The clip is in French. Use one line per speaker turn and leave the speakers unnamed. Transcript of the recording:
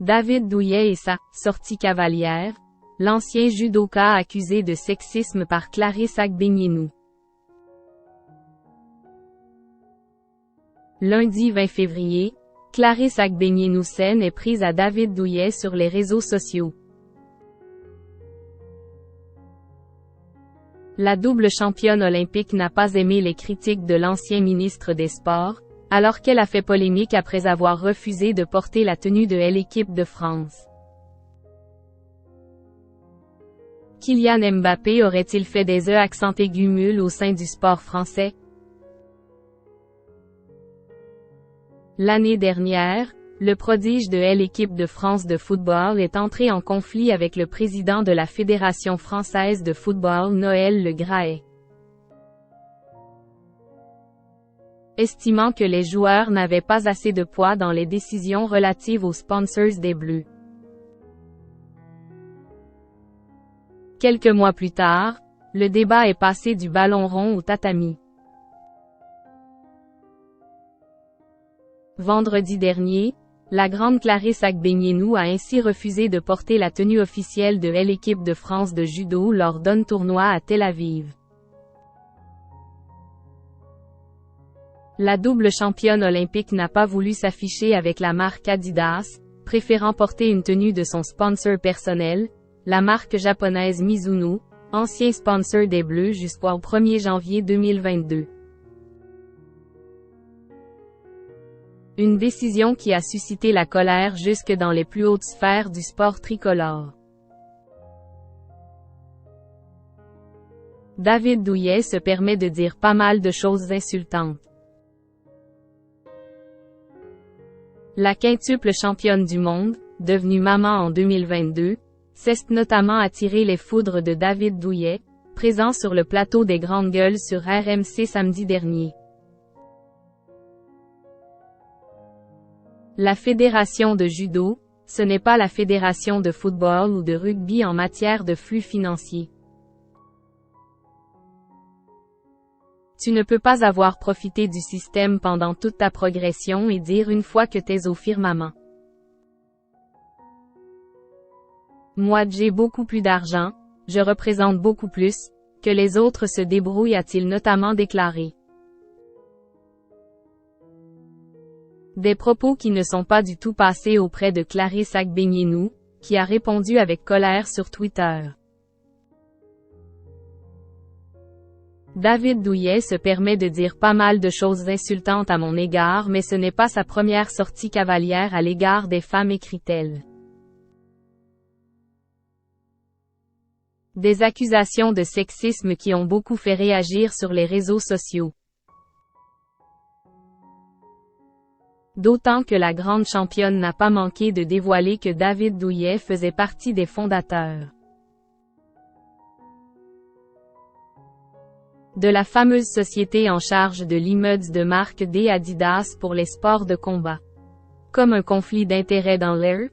David Douillet et sa « sortie cavalière », l'ancien judoka accusé de sexisme par Clarisse Agbenienou. Lundi 20 février, Clarisse Agbenienou scène est prise à David Douillet sur les réseaux sociaux. La double championne olympique n'a pas aimé les critiques de l'ancien ministre des Sports, alors qu'elle a fait polémique après avoir refusé de porter la tenue de l'équipe de France. Kylian Mbappé aurait-il fait des accents aigus mules au sein du sport français? L'année dernière, le prodige de l'équipe de France de football est entré en conflit avec le président de la Fédération française de football Noël Le Graët. Estimant que les joueurs n'avaient pas assez de poids dans les décisions relatives aux sponsors des Bleus. Quelques mois plus tard, le débat est passé du ballon rond au tatami. Vendredi dernier, la grande Clarisse Agbenienou a ainsi refusé de porter la tenue officielle de l'équipe de France de judo lors d'un tournoi à Tel Aviv. La double championne olympique n'a pas voulu s'afficher avec la marque Adidas, préférant porter une tenue de son sponsor personnel, la marque japonaise Mizuno, ancien sponsor des Bleus jusqu'au 1er janvier 2022. Une décision qui a suscité la colère jusque dans les plus hautes sphères du sport tricolore. David Douillet se permet de dire pas mal de choses insultantes. La quintuple championne du monde, devenue maman en 2022, s'est notamment attiré les foudres de David Douillet, présent sur le plateau des Grandes Gueules sur RMC samedi dernier. La fédération de judo, ce n'est pas la fédération de football ou de rugby en matière de flux financiers. Tu ne peux pas avoir profité du système pendant toute ta progression et dire une fois que t'es au firmament. Moi j'ai beaucoup plus d'argent, je représente beaucoup plus, que les autres se débrouillent a-t-il notamment déclaré. Des propos qui ne sont pas du tout passés auprès de Clarisse Agbenienou, qui a répondu avec colère sur Twitter. David Douillet se permet de dire pas mal de choses insultantes à mon égard mais ce n'est pas sa première sortie cavalière à l'égard des femmes, écrit-elle. Des accusations de sexisme qui ont beaucoup fait réagir sur les réseaux sociaux. D'autant que la grande championne n'a pas manqué de dévoiler que David Douillet faisait partie des fondateurs de la fameuse société en charge de l'immeuble de marque des Adidas pour les sports de combat. Comme un conflit d'intérêts dans l'air,